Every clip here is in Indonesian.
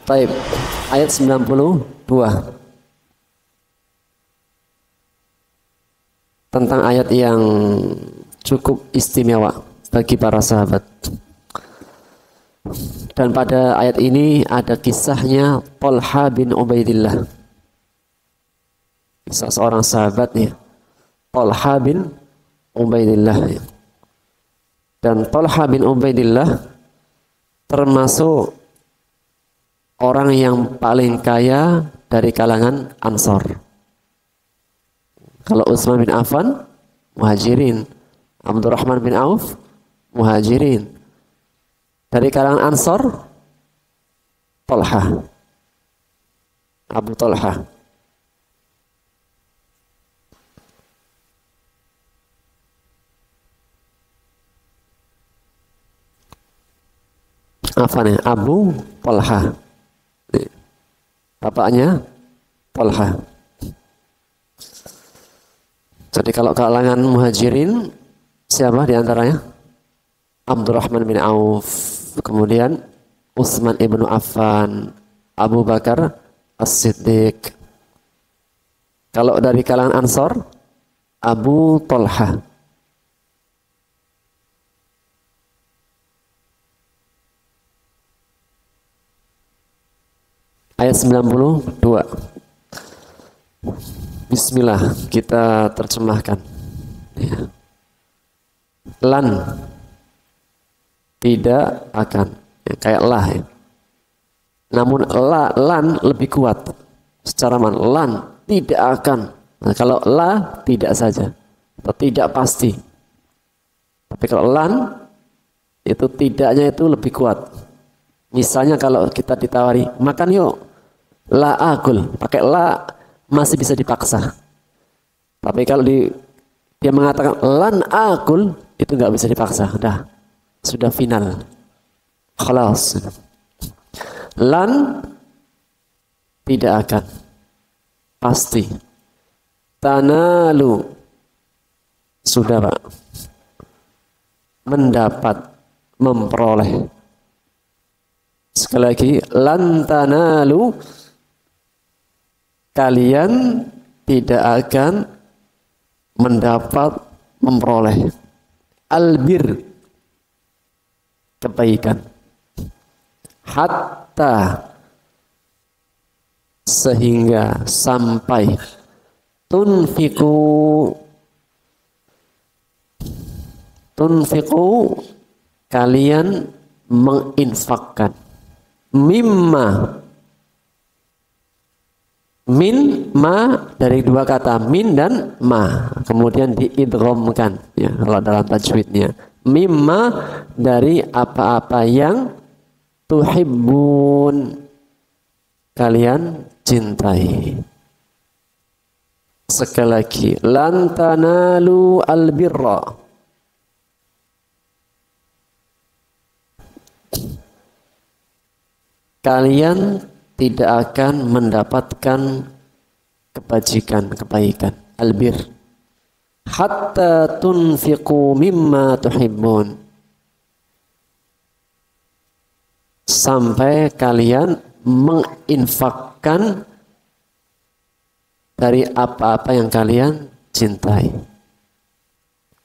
Taib. Ayat 92. Tentang ayat yang cukup istimewa bagi para sahabat. Dan pada ayat ini ada kisahnya Talha bin Ubaidillah. Kisah seorang sahabat nih, Talha bin Ubaidillah. Dan Talha bin Ubaidillah termasuk orang yang paling kaya dari kalangan Ansor. Kalau Utsman bin Affan, Muhajirin. Abdurrahman bin Auf, Muhajirin. Dari kalangan Ansor, Talha, Abu Talha. Apa nih? Abu Talha. Bapaknya Talha. Jadi kalau kalangan Muhajirin, siapa di antaranya? Abdurrahman bin Auf, kemudian Utsman ibnu Affan, Abu Bakar As-Siddiq. Kalau dari kalangan Ansor, Abu Talha. Ayat 92. Bismillah, kita terjemahkan. Ya. Lan, tidak akan, ya, kayak lah ya. Namun lan lebih kuat secara man. Lan tidak akan. Nah, kalau la tidak saja atau tidak pasti. Tapi kalau lan itu tidaknya itu lebih kuat. Misalnya kalau kita ditawari makan yuk, la akul, pakai la masih bisa dipaksa. Tapi kalau dia mengatakan lan akul, itu nggak bisa dipaksa. Sudah final. Khalas. Lan tidak akan. Pasti. Tanalu. Sudah, Pak. Mendapat, memperoleh. Sekali lagi, lan tanalu, kalian tidak akan mendapat, memperoleh albir, kebaikan, hatta, sehingga, sampai, tunfiku, kalian menginfakkan, mimma, min, ma, dari dua kata min dan ma, kemudian diidghamkan ya kalau dalam tajwidnya. Mimma, dari apa-apa yang tuhibbun, kalian cintai. Sekali lagi, lan tanalu albirra, kalian tidak akan mendapatkan kebajikan, kebaikan, albir, hatta tunfiqu mimma tuhibbun, sampai kalian menginfakkan dari apa-apa yang kalian cintai.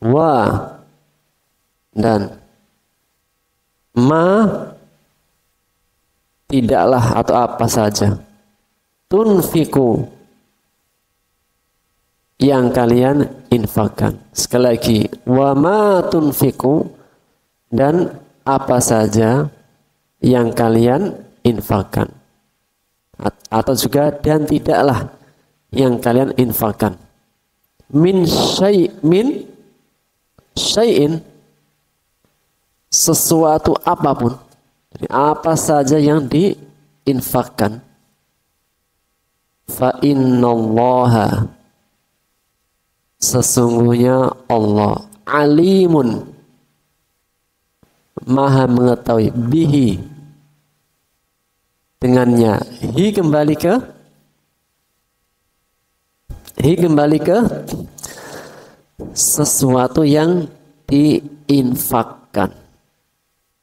Wa, dan ma, tidaklah atau apa saja, tunfiku, yang kalian infakkan. Sekali lagi, wa ma tunfiku, dan apa saja yang kalian infakkan. Atau juga dan tidaklah yang kalian infakkan. Min syai'in, sesuatu apapun. Jadi apa saja yang diinfakkan. Fa innallaha, sesungguhnya Allah, alimun, maha mengetahui, bihi, dengannya. Hi kembali ke sesuatu yang diinfakkan.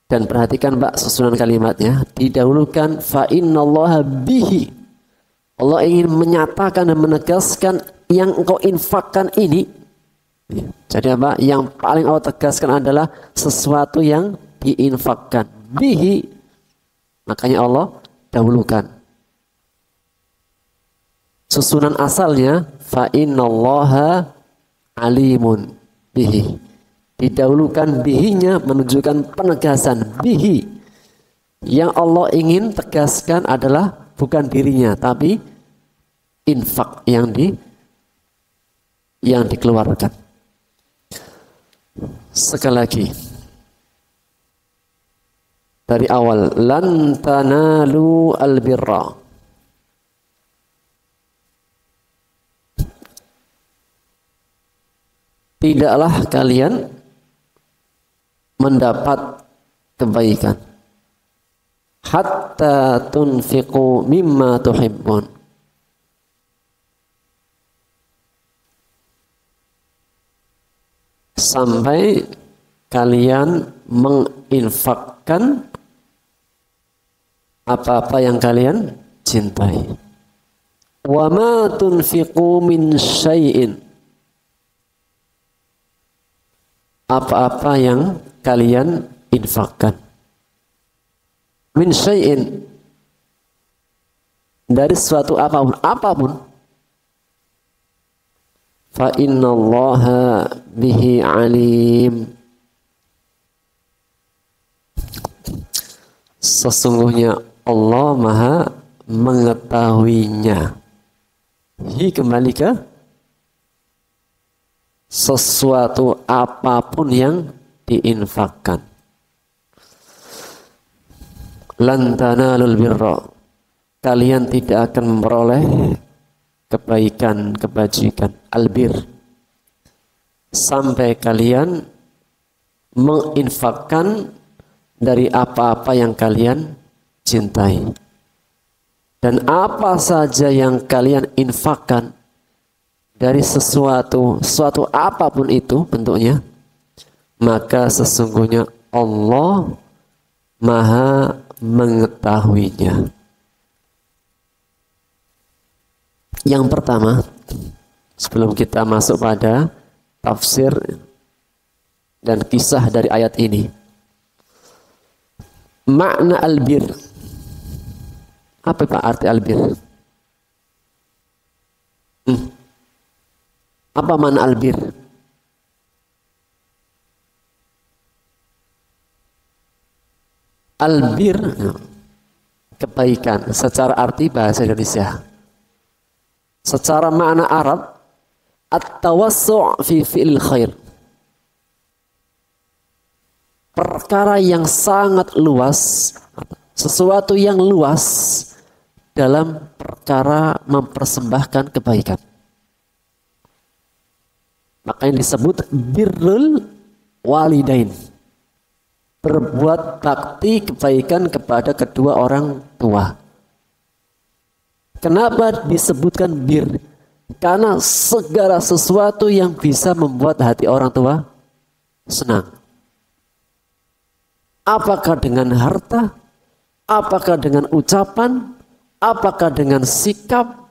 Dan perhatikan Pak susunan kalimatnya, didahulukan fa innallaha bihi. Allah ingin menyatakan dan menegaskan yang engkau infakkan ini. Jadi apa? Yang paling Allah tegaskan adalah sesuatu yang diinfakkan. Bihi. Makanya Allah dahulukan. Susunan asalnya fa innallaha alimun bihi. Didahulukan bihinya menunjukkan penegasan bihi. Yang Allah ingin tegaskan adalah bukan dirinya tapi infak yang dikeluarkan. Sekali lagi dari awal, lan tanalu albirra. Tidaklah kalian mendapat kebaikan hatta tunfiqu mimma tuhibbun, sampai kalian menginfakkan apa-apa yang kalian cintai. Wa ma tunfiqu min syai'in, apa-apa yang kalian infakkan. Min syai'in, dari suatu apapun, fa innallaha bihi alim, sesungguhnya Allah maha mengetahuinya. Hi kembali ke sesuatu apapun yang diinfakkan. Lan tanalul birra, kalian tidak akan memperoleh kebaikan, kebajikan, albir, sampai kalian menginfakkan dari apa-apa yang kalian cintai. Dan apa saja yang kalian infakkan dari sesuatu apapun itu bentuknya, maka sesungguhnya Allah maha mengetahuinya. Yang pertama, sebelum kita masuk pada tafsir dan kisah dari ayat ini, makna albir. Apa Pak arti albir? Apa makna albir? Albir, kebaikan secara arti bahasa Indonesia. Secara makna Arab, at-tawassu' fi fi'il khair. Perkara yang sangat luas, sesuatu yang luas dalam perkara mempersembahkan kebaikan. Makanya disebut birrul walidain. Berbuat bakti kebaikan kepada kedua orang tua. Kenapa disebutkan bir? Karena segala sesuatu yang bisa membuat hati orang tua senang. Apakah dengan harta? Apakah dengan ucapan? Apakah dengan sikap?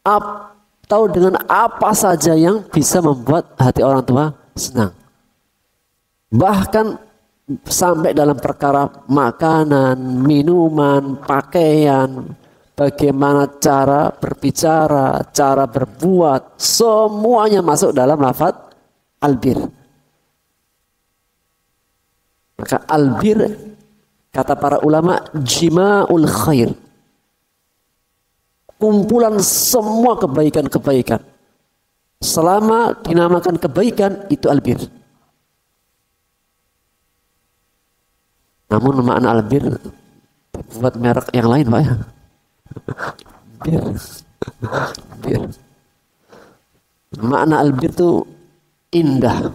Atau dengan apa saja yang bisa membuat hati orang tua senang? Bahkan sampai dalam perkara makanan, minuman, pakaian, bagaimana cara berbicara, cara berbuat, semuanya masuk dalam lafaz albir. Maka albir, kata para ulama, jima'ul khair, kumpulan semua kebaikan-kebaikan. Selama dinamakan kebaikan, itu albir. Namun makna albir buat merek yang lain Pak ya. Bir. Makna albir itu indah,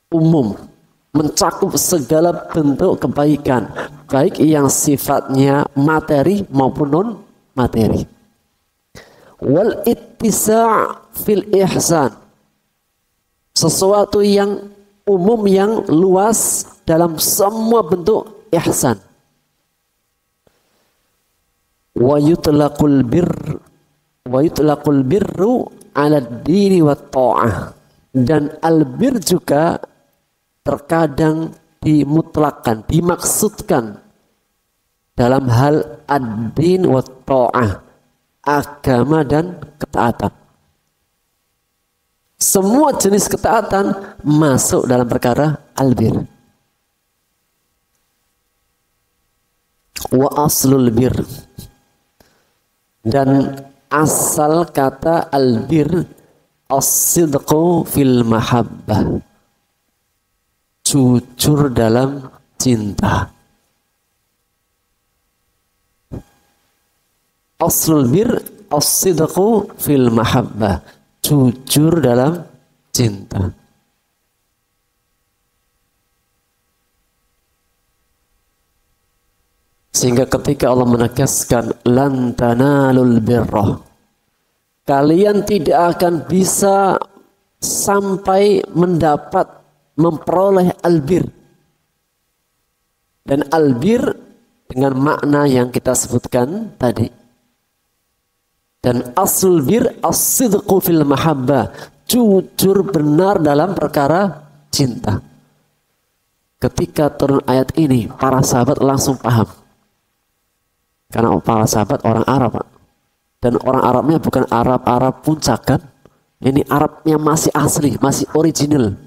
umum, mencakup segala bentuk kebaikan, baik yang sifatnya materi maupun non materi. Wal ittisa' fil ihsan, sesuatu yang umum, yang luas dalam semua bentuk ihsan. Wa yutlaqul birru 'ala ad-dini wat ta'ah. Dan albir juga terkadang dimutlakan, dimaksudkan dalam hal ad-din wat ta'ah, agama dan ketaatan. Semua jenis ketaatan masuk dalam perkara albir. Wa aslul bir, dan asal kata albir as-sidqu fil mahabbah, jujur dalam cinta. Aslul bir as-sidqu fil mahabbah, jujur dalam cinta. Sehingga ketika Allah menegaskan lan tanalul birra, kalian tidak akan bisa sampai memperoleh albir. Dan albir dengan makna yang kita sebutkan tadi. Dan aslul bir as-sidqu fil mahabbah, jujur benar dalam perkara cinta. Ketika turun ayat ini, para sahabat langsung paham. Karena para sahabat orang Arab, Pak. Dan orang Arabnya bukan Arab puncak kan. Ini Arabnya masih asli, masih original.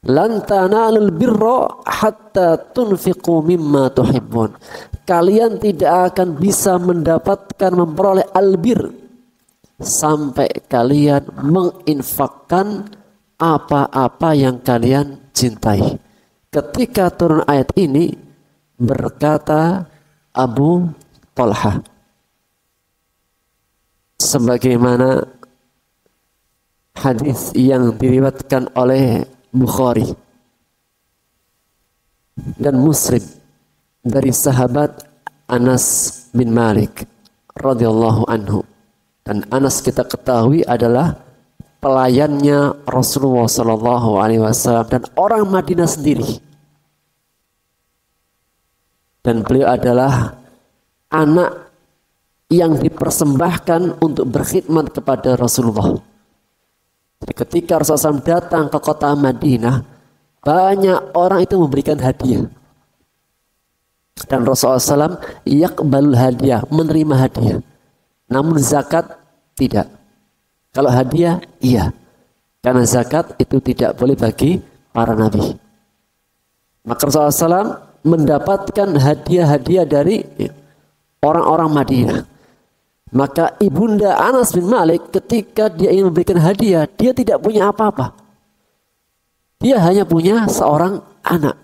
Lan tanalul birra hatta tunfiqu mimma tuhibbun. Kalian tidak akan bisa mendapatkan memperoleh albir sampai kalian menginfakkan apa-apa yang kalian cintai. Ketika turun ayat ini, berkata Abu Talha, sebagaimana hadis yang diriwayatkan oleh Bukhari dan Muslim dari sahabat Anas bin Malik radhiyallahu anhu. Dan Anas kita ketahui adalah pelayannya Rasulullah sallallahu alaihi wasallam dan orang Madinah sendiri. Dan beliau adalah anak yang dipersembahkan untuk berkhidmat kepada Rasulullah. Jadi ketika Rasulullah SAW datang ke kota Madinah, banyak orang itu memberikan hadiah. Dan Rasulullah SAW yaqbalul hadiah, menerima hadiah. Namun zakat tidak. Kalau hadiah, iya. Karena zakat itu tidak boleh bagi para nabi. Maka Rasulullah SAW mendapatkan hadiah-hadiah dari orang-orang Madinah. Maka ibunda Anas bin Malik ketika dia ingin memberikan hadiah, dia tidak punya apa-apa. Dia hanya punya seorang anak.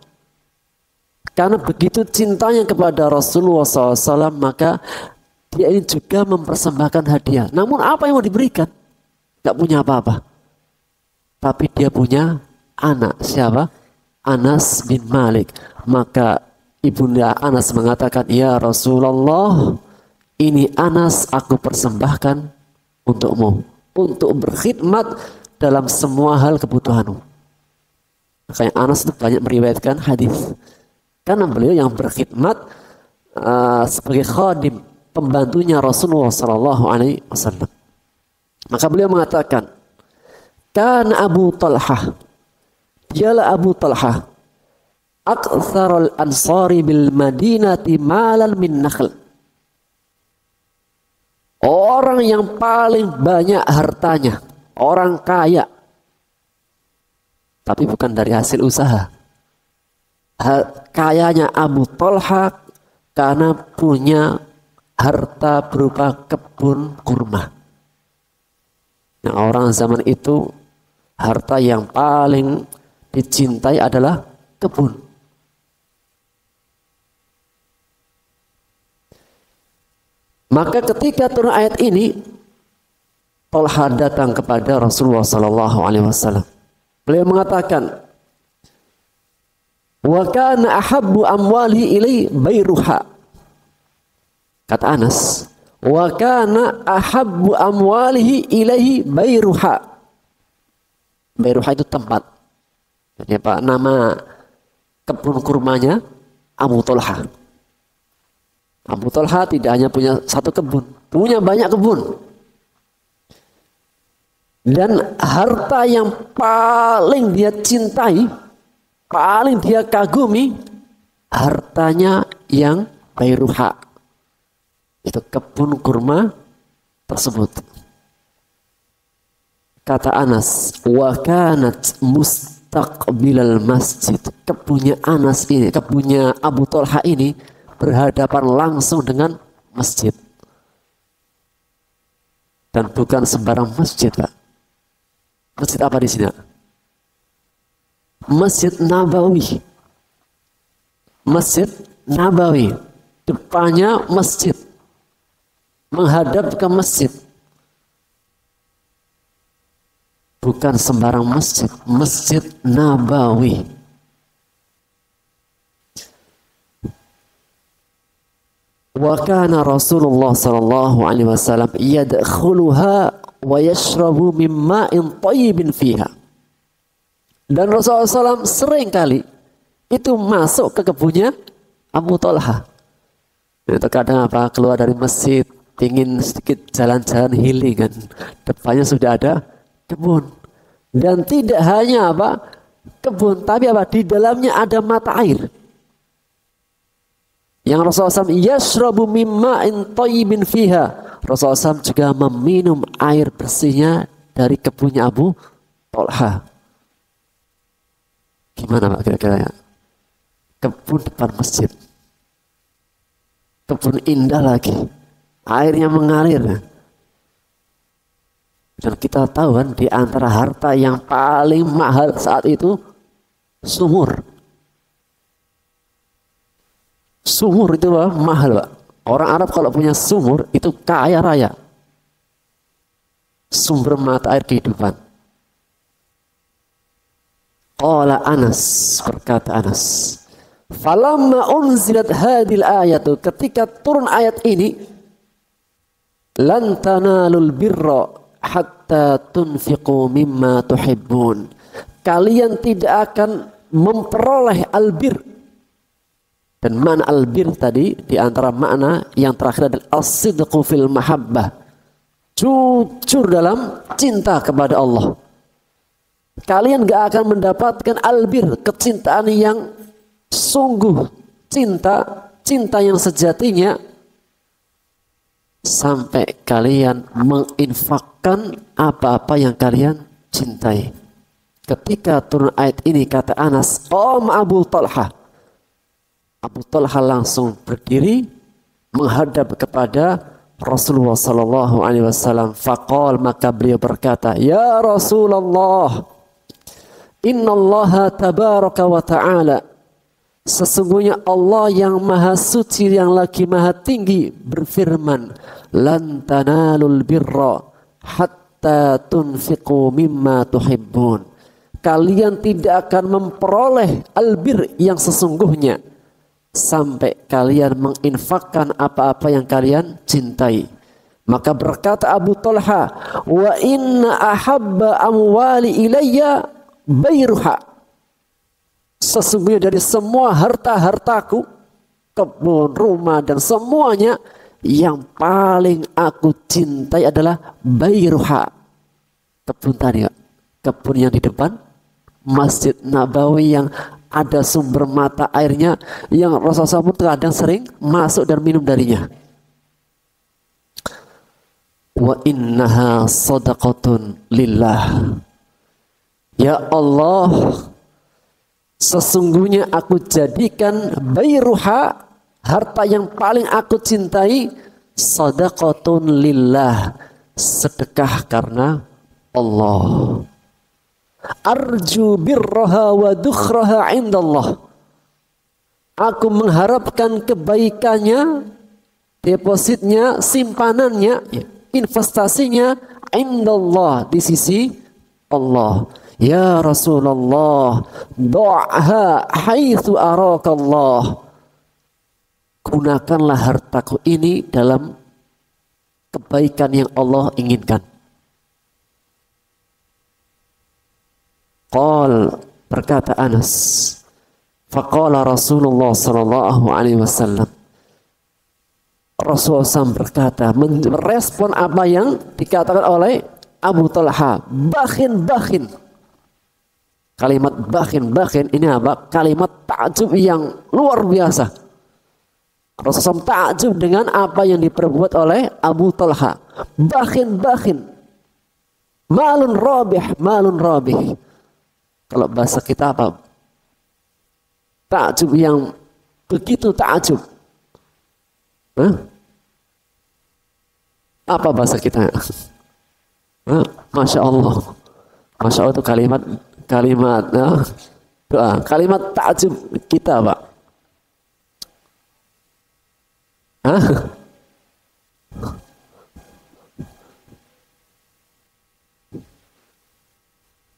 Karena begitu cintanya kepada Rasulullah SAW, maka dia ingin juga mempersembahkan hadiah. Namun apa yang mau diberikan? Gak punya apa-apa. Tapi dia punya anak. Siapa? Anas bin Malik. Maka ibunda Anas mengatakan, ya Rasulullah, ini Anas aku persembahkan untukmu, untuk berkhidmat dalam semua hal kebutuhanmu. Makanya Anas itu banyak meriwayatkan hadis, karena beliau yang berkhidmat sebagai khadim, pembantunya Rasulullah Sallallahu Alaihi Wasallam. Maka beliau mengatakan, kan Abu Talha, dialah Abu Talha, aktsarul ansari bil madinati malan min nakhl. Orang yang paling banyak hartanya, orang kaya. Tapi bukan dari hasil usaha. Kayanya Abu Talha karena punya harta berupa kebun kurma. Nah, orang zaman itu harta yang paling dicintai adalah kebun. Maka ketika turun ayat ini, Talha datang kepada Rasulullah Sallallahu Alaihi Wasallam. Beliau mengatakan, wa kana ahabbu amwali ilai bayruha. Kata Anas, wa kana ahabbu amwalihi ilaihi bayruha. Bayruha itu tempat. Jadi apa? Nama kebun kurmanya Abu Talha. Abu Talha tidak hanya punya satu kebun, punya banyak kebun. Dan harta yang paling dia cintai, paling dia kagumi, hartanya yang Bairuha. Itu kebun kurma tersebut. Kata Anas, wa kanat mustaqbilal masjid. Kebunnya Anas ini, kebunnya Abu Talha ini berhadapan langsung dengan masjid. Dan bukan sembarang masjid, Pak. Masjid apa di sini? Masjid Nabawi. Masjid Nabawi. Depannya masjid. Menghadap ke masjid. Bukan sembarang masjid. Masjid Nabawi. Wa kana Rasulullah sallallahu alaihi wasallam yadkhuluha wa yashrabu min ma'in tayyibin fiha. Dan Rasulullah SAW sering kali itu masuk ke kebunnya Abu Talha. Itu kadang apa, keluar dari masjid ingin sedikit jalan-jalan healing kan, depannya sudah ada kebun. Dan tidak hanya apa kebun, tapi apa, di dalamnya ada mata air. Yang Rasulullah SAW yashrabu min ma'in tayyibin fiha. Rasulullah SAW juga meminum air bersihnya dari kebunnya Abu Talha. Gimana Pak kira-kira ya? Kebun depan masjid. Kebun indah lagi. Airnya mengalir. Dan kita tahu kan di antara harta yang paling mahal saat itu sumur. Sumur itu Pak, mahal Pak. Orang Arab kalau punya sumur itu kaya raya. Sumber mata air kehidupan. Qala Anas, berkata Anas, falamma unzilat hadil ayatu, ketika turun ayat ini, lan tanalul birra hatta tunfiqu mimma tuhibbun. Kalian tidak akan memperoleh albir. Dan mana albir tadi di antara makna yang terakhir adalah as-sidqu fil mahabbah. Jujur dalam cinta kepada Allah. Kalian gak akan mendapatkan albir, kecintaan yang sungguh, cinta yang sejatinya sampai kalian menginfakkan apa-apa yang kalian cintai. Ketika turun ayat ini kata Anas, Om Abu Talha. Abu Talha langsung berdiri menghadap kepada Rasulullah sallallahu alaihi wasallam. Faqal, maka beliau berkata, ya Rasulullah, innallaha tabaraka wa ta'ala, sesungguhnya Allah yang maha suci, yang lagi maha tinggi berfirman, lan tanalul birra hatta tunfiqu mimma tuhibbun. Kalian tidak akan memperoleh albir yang sesungguhnya sampai kalian menginfakkan apa-apa yang kalian cintai. Maka berkata Abu Talha, wa inna ahabba amwali ilayya Bairuha. Sesungguhnya dari semua harta-hartaku, kebun, rumah dan semuanya, yang paling aku cintai adalah Bairuha. Kebun tadi, kebun yang di depan Masjid Nabawi yang ada sumber mata airnya, yang Rasulullah SAW kadang sering masuk dan minum darinya. Wa innaha sadaqatun lillah. Ya Allah, sesungguhnya aku jadikan Bairuha, harta yang paling aku cintai, sadaqatun lillah, sedekah karena Allah. Arju birraha wa dukhraha indallah. Aku mengharapkan kebaikannya, depositnya, simpanannya, investasinya indallah, di sisi Allah. Ya Rasulullah, do'ha haitsu arakallah. Gunakanlah hartaku ini dalam kebaikan yang Allah inginkan. Qal, berkata Anas, Faqala Rasulullah sallallahu alaihi wasallam. Rasulullah SAW berkata, merespon apa yang dikatakan oleh Abu Talha, bakhin. Kalimat bakhin ini apa? Kalimat takjub yang luar biasa. Rasulullah SAW takjub dengan apa yang diperbuat oleh Abu Talha. Bakhin. Malun rabih. Kalau bahasa kita apa? Takjub yang begitu takjub. Apa bahasa kita? Masya Allah itu kalimat doa, kalimat takjub kita, Pak.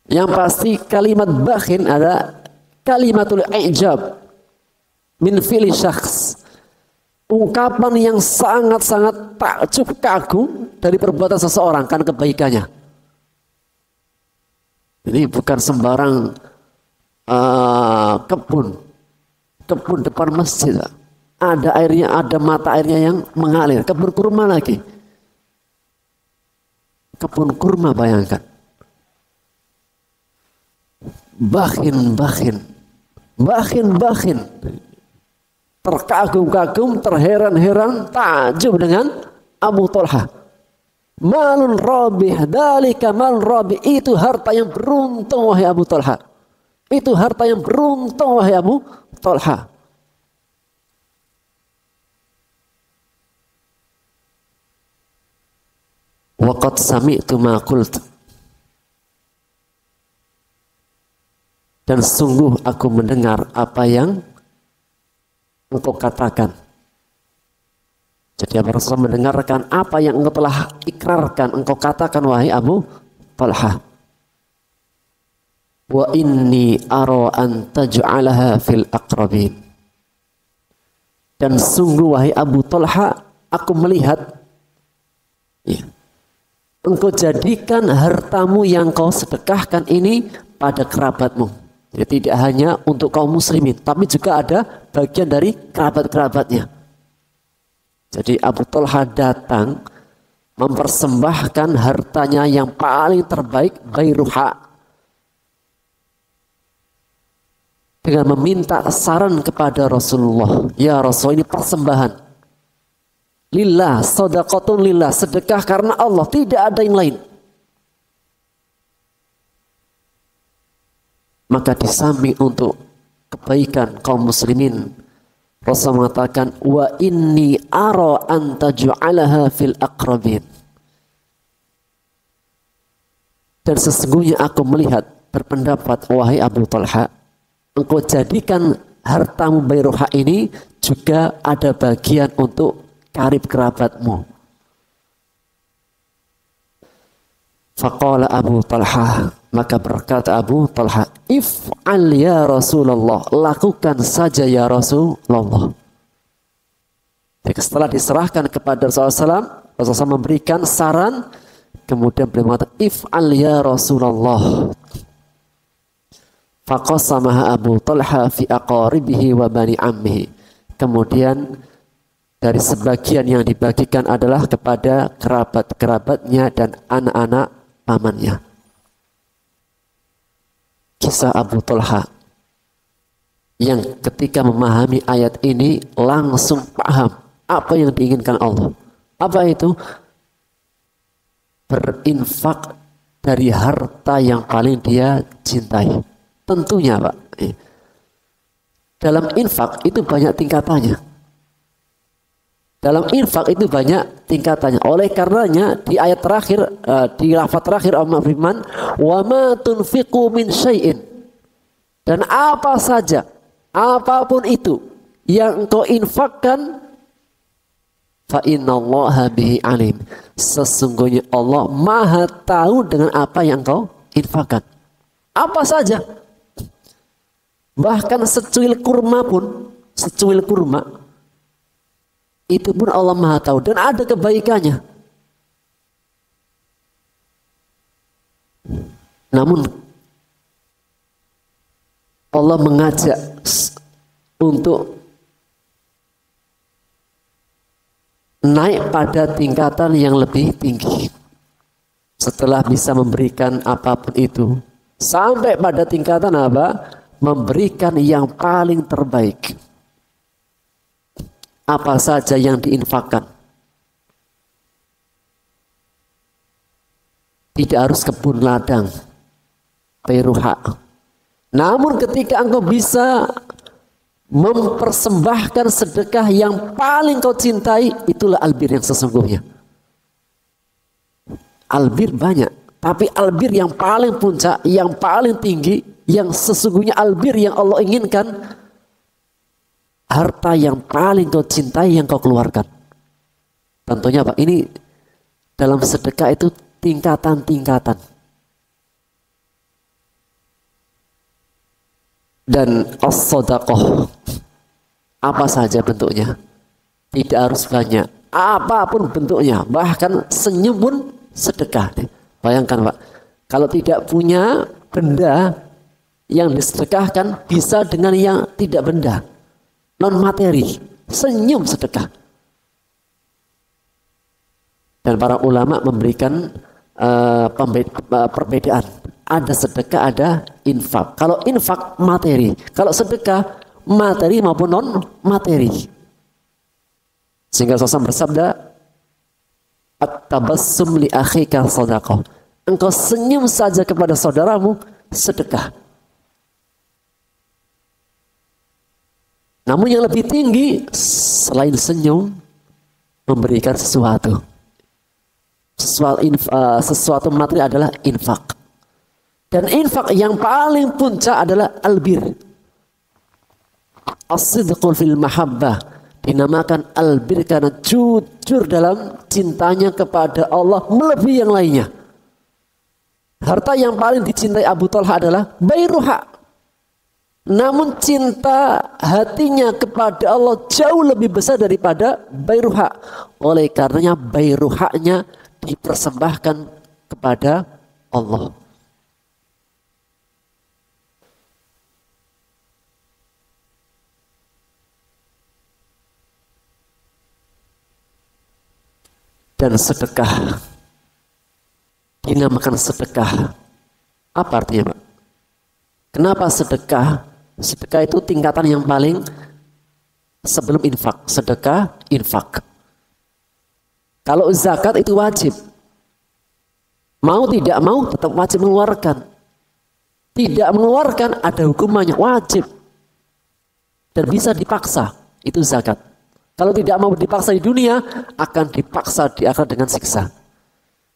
Yang pasti kalimat bakhin ada kalimatul ijab min fili syakhs, ungkapan yang sangat-sangat takjub, kagum dari perbuatan seseorang kan kebaikannya. Ini bukan sembarang kebun depan masjid. Ada airnya, ada mata airnya yang mengalir. Kebun kurma lagi. Kebun kurma, bayangkan. Bakhin. Terkagum-kagum, terheran-heran, takjub dengan Abu Talha. Malun rabih, dalika malun rabih, itu harta yang beruntung wahai Abu Talha. Itu harta yang beruntung wahai Abu Talha. Waqad sami'tu ma qult. Dan sungguh aku mendengar apa yang engkau katakan. Jadi Abu Rasulullah mendengarkan apa yang engkau telah ikrarkan, engkau katakan wahai Abu Talha. Wa inni ara an taj'alaha fil aqrabin. Dan sungguh wahai Abu Talha, aku melihat engkau jadikan hartamu yang kau sedekahkan ini pada kerabatmu. Jadi tidak hanya untuk kaum muslimin, tapi juga ada bagian dari kerabat-kerabatnya. Jadi Abu Talha datang mempersembahkan hartanya yang paling terbaik, Bayruha, dengan meminta saran kepada Rasulullah. Ya Rasul, ini persembahan. Lillah, sadaqatun lillah, sedekah karena Allah, tidak ada yang lain. Maka di samping untuk kebaikan kaum muslimin, Rasul mengatakan wa inni ara an taj'alaha fil aqrabin. Dan sesungguhnya aku melihat, berpendapat wahai Abu Talha, engkau jadikan hartamu Bayruha ini juga ada bagian untuk karib kerabatmu. Faqala Abu Talha, maka berkata Abu Talha, if'al ya Rasulullah, lakukan saja ya Rasulullah. Jadi setelah diserahkan kepada Rasulullah SAW memberikan saran, kemudian beliau mengatakan if'al ya Rasulullah. Faqasamaha Abu Talha fi aqaribihi wa bani ammihi. Kemudian dari sebagian yang dibagikan adalah kepada kerabat-kerabatnya dan anak-anak pamannya. Kisah Abu Talha yang ketika memahami ayat ini langsung paham apa yang diinginkan Allah. Apa itu? Berinfak dari harta yang paling dia cintai. Tentunya Pak, dalam infak itu banyak tingkatannya. Dalam infak itu banyak tingkatannya. Oleh karenanya di ayat terakhir, di lafaz terakhir Allah firman, "Wa ma tunfiqu min syai'in." Dan apa saja, apapun itu yang engkau infakkan, fa innallaha bihi alim. Sesungguhnya Allah Maha tahu dengan apa yang engkau infakkan. Apa saja. Bahkan secuil kurma pun, secuil kurma itu pun Allah Maha tahu dan ada kebaikannya. Namun Allah mengajak untuk naik pada tingkatan yang lebih tinggi. Setelah bisa memberikan apapun itu, sampai pada tingkatan apa? Memberikan yang paling terbaik. Apa saja yang diinfakkan. Tidak harus kebun ladang, peruha. Namun ketika engkau bisa mempersembahkan sedekah yang paling kau cintai, itulah albir yang sesungguhnya. Albir banyak, tapi albir yang paling puncak, yang paling tinggi, yang sesungguhnya albir yang Allah inginkan, harta yang paling kau cintai yang kau keluarkan. Tentunya Pak, ini dalam sedekah itu tingkatan-tingkatan. Dan as-sadaqah, apa saja bentuknya, tidak harus banyak, apapun bentuknya, bahkan senyum pun sedekah. Bayangkan Pak, kalau tidak punya benda yang disedekahkan, bisa dengan yang tidak benda, non materi, senyum sedekah. Dan para ulama memberikan perbedaan. Ada sedekah, ada infak. Kalau infak materi, kalau sedekah materi maupun non materi. Sehingga Rasulullah bersabda, at-tabassum li akhika shadaqah. Engkau senyum saja kepada saudaramu sedekah. Namun yang lebih tinggi selain senyum, memberikan sesuatu. Sesuatu materi adalah infak. Dan infak yang paling puncak adalah albir. As-sidqul fil mahabbah, dinamakan albir karena jujur dalam cintanya kepada Allah melebihi yang lainnya. Harta yang paling dicintai Abu Talha adalah Bayruha. Namun cinta hatinya kepada Allah jauh lebih besar daripada Bayruha. Oleh karenanya Bayruhanya dipersembahkan kepada Allah. Dan sedekah dinamakan sedekah. Apa artinya Pak? Kenapa sedekah? Sedekah itu tingkatan yang paling sebelum infak. Sedekah, infak. Kalau zakat itu wajib. Mau tidak mau tetap wajib mengeluarkan. Tidak mengeluarkan ada hukumannya, wajib. Dan bisa dipaksa, itu zakat. Kalau tidak mau dipaksa di dunia, akan dipaksa di akhirat dengan siksa.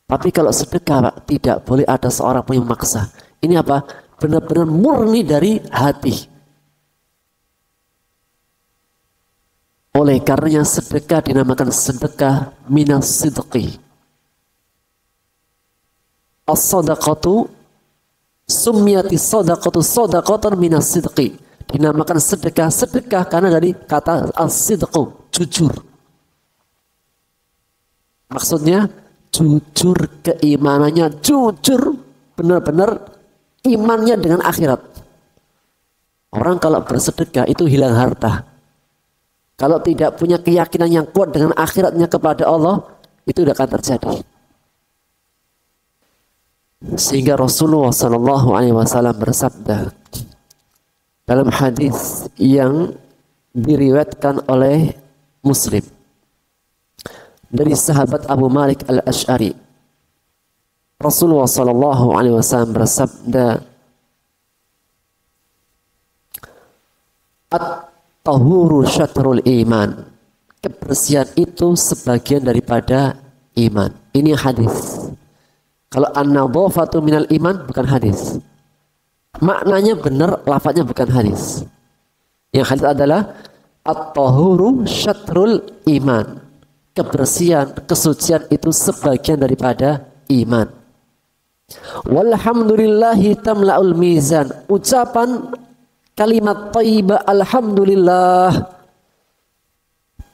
Tapi kalau sedekah Pak, tidak boleh ada seorang pun yang memaksa. Ini apa? Benar-benar murni dari hati. Oleh karenanya sedekah dinamakan sedekah minas sidqi. As-sadaqatu summiyati sadaqatu sadaqatan minas sidqi. Dinamakan sedekah karena dari kata as-sidqu, jujur. Maksudnya jujur keimanannya, jujur benar-benar imannya dengan akhirat. Orang kalau bersedekah itu hilang harta. Kalau tidak punya keyakinan yang kuat dengan akhiratnya kepada Allah, itu tidak akan terjadi. Sehingga Rasulullah SAW bersabda dalam hadis yang diriwayatkan oleh Muslim dari sahabat Abu Malik Al-Asy'ari, Rasulullah SAW bersabda, at-tahuru syatrul iman. Kebersihan itu sebagian daripada iman. Ini hadis. Kalau an-nadhafatu minal iman bukan hadis. Maknanya benar, lafadznya bukan hadis. Yang hadis adalah at-tahuru syatrul iman. Kebersihan, kesucian itu sebagian daripada iman. Walhamdulillahi tamla'ul mizan. Ucapan kalimat thayyibah alhamdulillah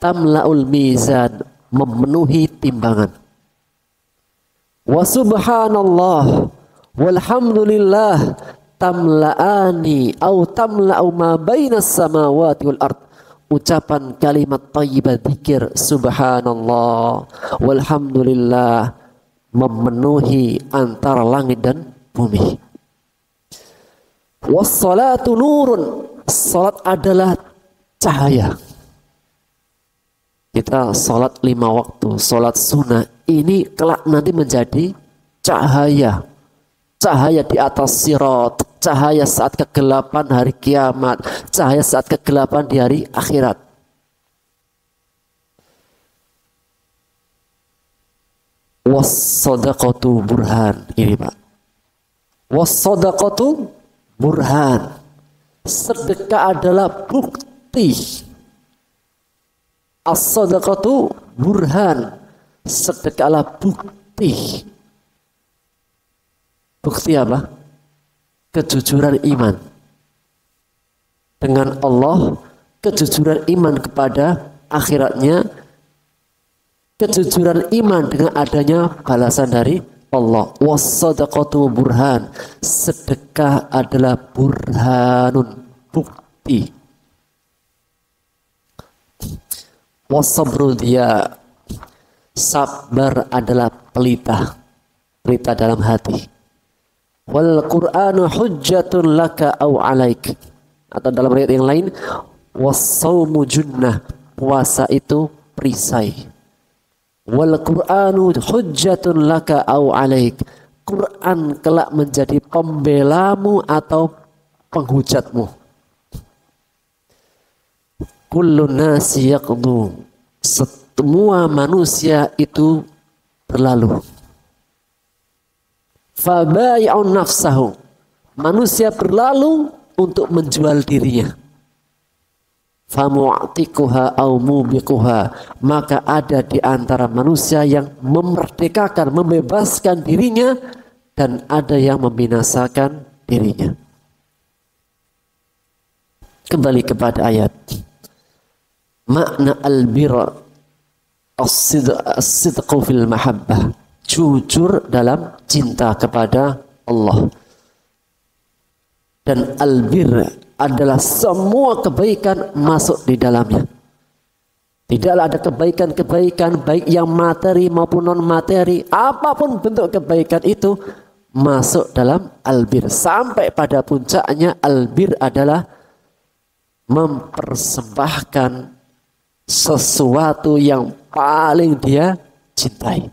tamla'ul mizan, memenuhi timbangan. Wa subhanallah walhamdulillah tamla'ani au tamla'u ma bainas samawati wal ard. Ucapan kalimat thayyibah dzikir subhanallah walhamdulillah memenuhi antara langit dan bumi. Wassalatu nurun, salat adalah cahaya. Kita salat 5 waktu, salat sunnah ini kelak nanti menjadi cahaya. Cahaya di atas sirat, cahaya saat kegelapan hari kiamat, cahaya saat kegelapan di hari akhirat. Was-shadaqatu burhan, ini Pak. Was-shadaqatu burhan. Sedekah adalah bukti. As-shadaqatu burhan. Sedekah adalah bukti. Bukti apa? Kejujuran iman dengan Allah, kejujuran iman kepada akhiratnya, kejujuran iman dengan adanya balasan dari Allah. Was-shadaqatu burhan. Sedekah adalah burhanun, bukti. Was-sabru dia, sabar adalah pelita, pelita dalam hati. Wal Qur'anu hujjatun laka au alaik. Atau dalam riwayat yang lain, was-shaumu junnah, puasa itu perisai. Wal Qur'anu hujjatun laka au alaik. Quran kelak menjadi pembelamu atau penghujatmu. Kullun nasi yaqdu. Semua manusia itu berlalu. Fabayi'un nafsahu. Manusia berlalu untuk menjual dirinya. Famu'tikuha au mubiquha. Maka ada di antara manusia yang memerdekakan, membebaskan dirinya, dan ada yang membinasakan dirinya. Kembali kepada ayat. Makna al-birra as-sidqu fil mahabbah. Jujur dalam cinta kepada Allah. Dan albir adalah semua kebaikan masuk di dalamnya. Tidaklah ada kebaikan-kebaikan baik yang materi maupun non materi, apapun bentuk kebaikan itu masuk dalam albir. Sampai pada puncaknya albir adalah mempersembahkan sesuatu yang paling dia cintai.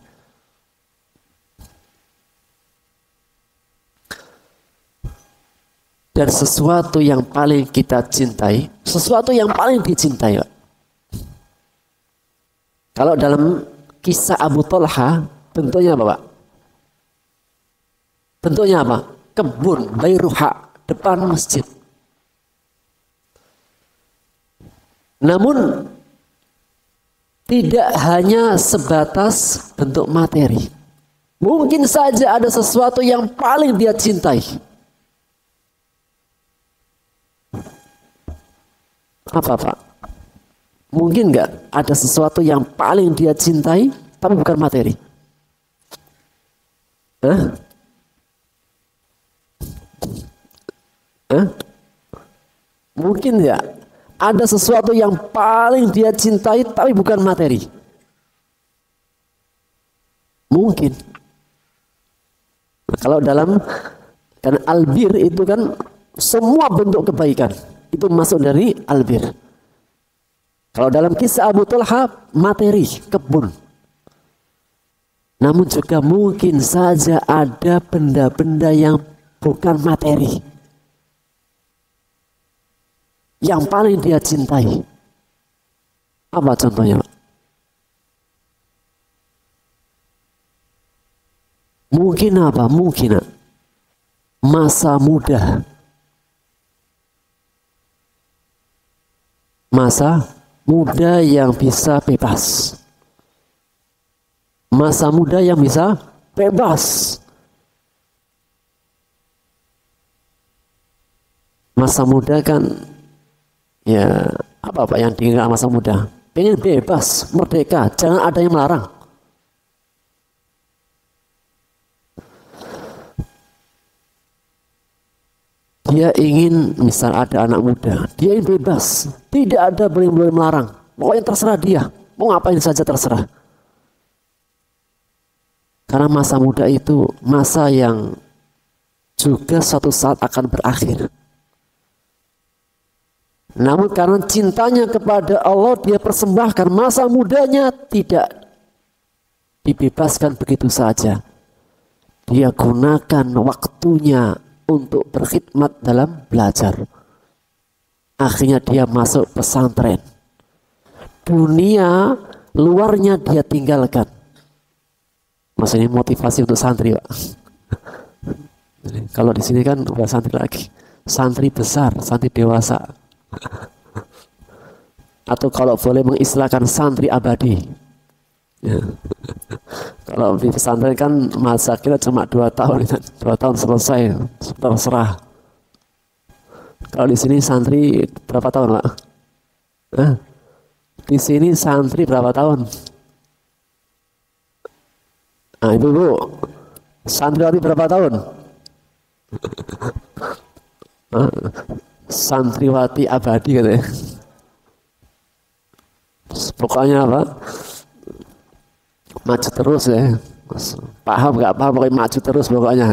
Dan sesuatu yang paling kita cintai, sesuatu yang paling dicintai, Pak. Kalau dalam kisah Abu Talha, bentuknya apa, Pak? Bentuknya apa? Kebun, Bairuha, depan masjid. Namun, tidak hanya sebatas bentuk materi. Mungkin saja ada sesuatu yang paling dia cintai. Apa Pak? Mungkin nggak ada sesuatu yang paling dia cintai tapi bukan materi? Hah? Hah? Mungkin nggak ada sesuatu yang paling dia cintai tapi bukan materi? Mungkin. Nah, kalau dalam kan albir itu kan semua bentuk kebaikan itu masuk dari albir. Kalau dalam kisah Abu Talha materi, kebun. Namun juga mungkin saja ada benda-benda yang bukan materi, yang paling dia cintai. Apa contohnya, Pak? Mungkin apa? Mungkin masa muda. Masa muda yang bisa bebas. Masa muda yang bisa bebas. Masa muda kan ya apa yang diinginkan masa muda? Pengen bebas, merdeka, jangan ada yang melarang. Dia ingin, misal ada anak muda, dia ingin bebas, tidak ada boleh melarang, pokoknya terserah dia, mau ngapain saja terserah. Karena masa muda itu masa yang juga suatu saat akan berakhir. Namun karena cintanya kepada Allah, dia persembahkan masa mudanya, tidak dibebaskan begitu saja. Dia gunakan waktunya untuk berkhidmat dalam belajar. Akhirnya dia masuk pesantren. Dunia luarnya dia tinggalkan. Maksudnya motivasi untuk santri, Pak. Kalau di sini kan bukan santri lagi, santri besar, santri dewasa. Atau kalau boleh mengistilahkan santri abadi. Ya. Kalau di pesantren kan masa kita cuma 2 tahun, 2 tahun selesai, terserah. Kalau di sini santri berapa tahun, Pak? Di sini santri berapa tahun? Nah, ibu-ibu, santriwati berapa tahun? Santriwati abadi katanya. Pokoknya apa? Maju terus ya. Paham nggak paham, pokoknya maju terus pokoknya.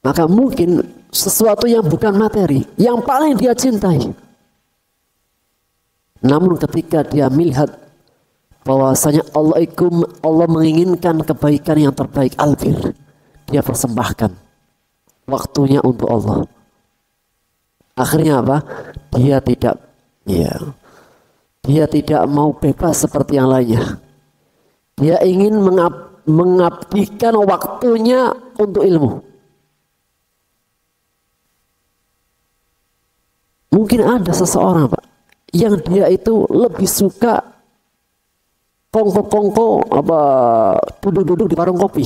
Maka mungkin sesuatu yang bukan materi, yang paling dia cintai. Namun ketika dia melihat bahwasanya Allah menginginkan kebaikan yang terbaik, albir, dia persembahkan waktunya untuk Allah. Akhirnya apa? Dia tidak mau bebas seperti yang lainnya. Dia ingin mengabdikan waktunya untuk ilmu. Mungkin ada seseorang, Pak, yang dia itu lebih suka kongko-kongko duduk-duduk di warung kopi.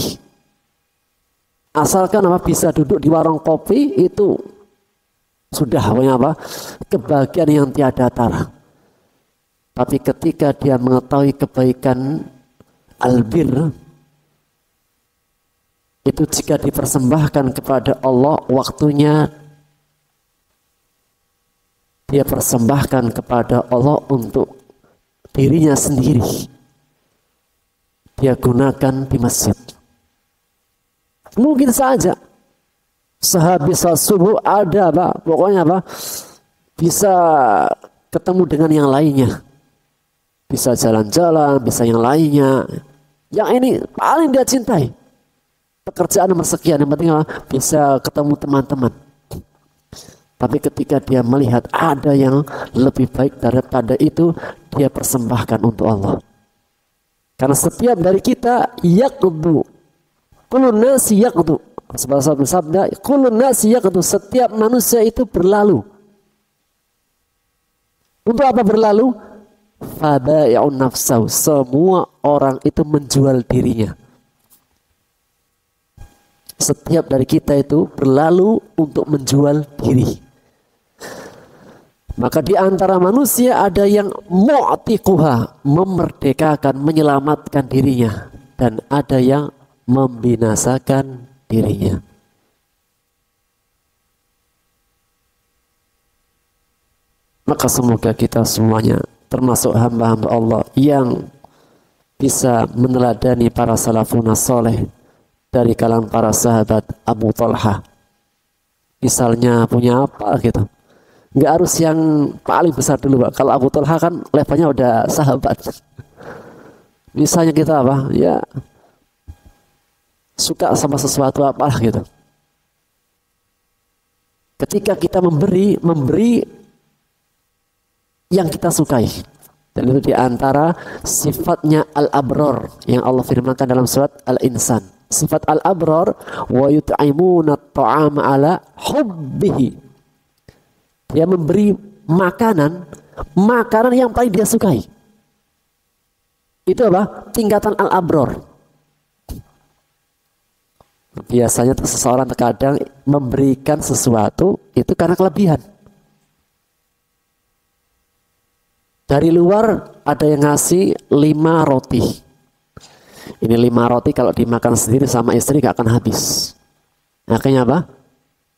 Asalkan bisa duduk di warung kopi itu sudah kebahagiaan yang tiada tara. Tapi ketika dia mengetahui kebaikan albir itu, jika dipersembahkan kepada Allah, waktunya dia persembahkan kepada Allah untuk dirinya sendiri. Dia gunakan di masjid. Mungkin saja sehabis subuh ada pokoknya bisa ketemu dengan yang lainnya, bisa jalan-jalan, bisa yang lainnya. Yang ini paling dia cintai, pekerjaan nomor sekian, yang penting bisa ketemu teman-teman. Tapi ketika dia melihat ada yang lebih baik daripada itu, dia persembahkan untuk Allah. Karena setiap dari kita yaqdu, kulun nasi yaqdu. Satu sabda, kulun nasi yaqdu, setiap manusia itu berlalu. Untuk apa berlalu? Fabai'un nafsahu, semua orang itu menjual dirinya. Setiap dari kita itu berlalu untuk menjual diri. Maka di antara manusia ada yang mu'tiquha, memerdekakan, menyelamatkan dirinya, dan ada yang membinasakan dirinya. Maka semoga kita semuanya termasuk hamba-hamba Allah yang bisa meneladani para salafun saleh dari kalangan para sahabat Abu Talha. Misalnya punya apa gitu, nggak harus yang paling besar dulu, Pak. Kalau Abu Talha kan levelnya udah sahabat. Misalnya kita suka sama sesuatu apalah gitu. Ketika kita memberi yang kita sukai, dan itu diantara sifatnya al-abror yang Allah firmankan dalam surat Al-Insan. Sifat al-abror, wa yut'imuna at-ta'ama ala hubbihi. Dia memberi makanan yang paling dia sukai. Itu tingkatan al-abror. Biasanya seseorang terkadang memberikan sesuatu itu karena kelebihan. Dari luar ada yang ngasih 5 roti. Ini 5 roti kalau dimakan sendiri sama istri gak akan habis. Akhirnya apa?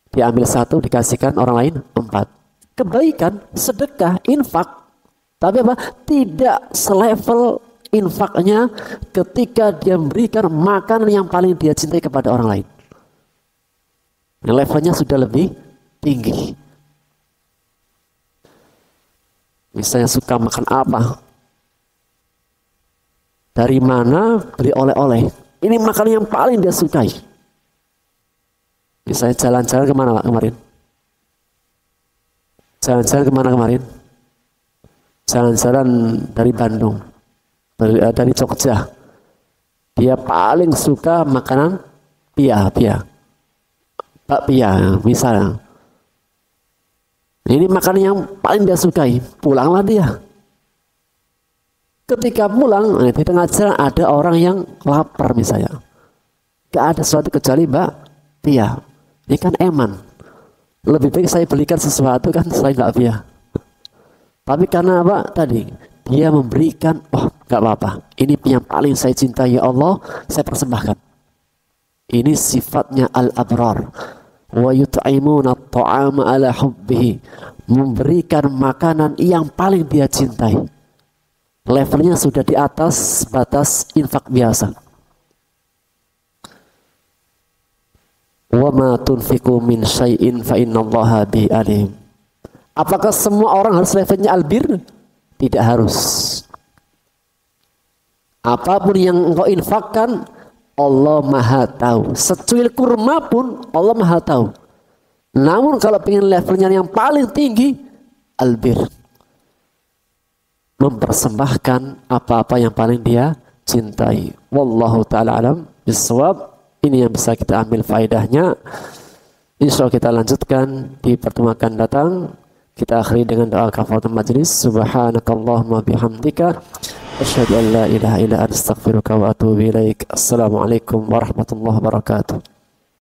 Diambil 1 dikasihkan orang lain 4. Kebaikan, sedekah, infak. Tapi apa? Tidak selevel infaknya ketika dia memberikan makanan yang paling dia cintai kepada orang lain. Levelnya sudah lebih tinggi. Misalnya suka makan apa? Dari mana beli oleh-oleh? Ini makanan yang paling dia sukai. Misalnya jalan-jalan kemana Pak kemarin? Jalan-jalan kemana kemarin? Jalan-jalan dari Bandung, dari Jogja. Dia paling suka makanan bakpia misalnya. Ini makanan yang paling dia sukai. Pulanglah dia. Ketika pulang, di tengah jalan ada orang yang lapar misalnya. Gak ada sesuatu kecuali bakpia. Ini kan eman. Lebih baik saya belikan sesuatu kan selain bakpia. Tapi karena apa tadi? Dia memberikan, gak apa-apa. Ini yang paling saya cintai ya Allah, saya persembahkan. Ini sifatnya al-abrar. Wa yut'imuna at-ta'ama ala hubbihi, memberikan makanan yang paling dia cintai. Levelnya sudah di atas batas infak biasa. Wa ma tunfiqu min syai'in fa innallaha bihi alim. Apakah semua orang harus levelnya albir? Tidak harus. Apapun yang engkau infakkan, Allah Maha tahu. Secuil kurma pun Allah Maha tahu. Namun kalau pengen levelnya yang paling tinggi, albir, mempersembahkan apa-apa yang paling dia cintai. Wallahu ta'ala alam bisawab. Ini yang bisa kita ambil faedahnya. Insya Allah kita lanjutkan di pertemuan akan datang. Kita akhiri dengan doa kafaratul majlis. Subhanakallahumma bihamdika asyhadu an la ilaha illa anta astaghfiruka wa atubu ilaik. Assalamualaikum warahmatullahi wabarakatuh.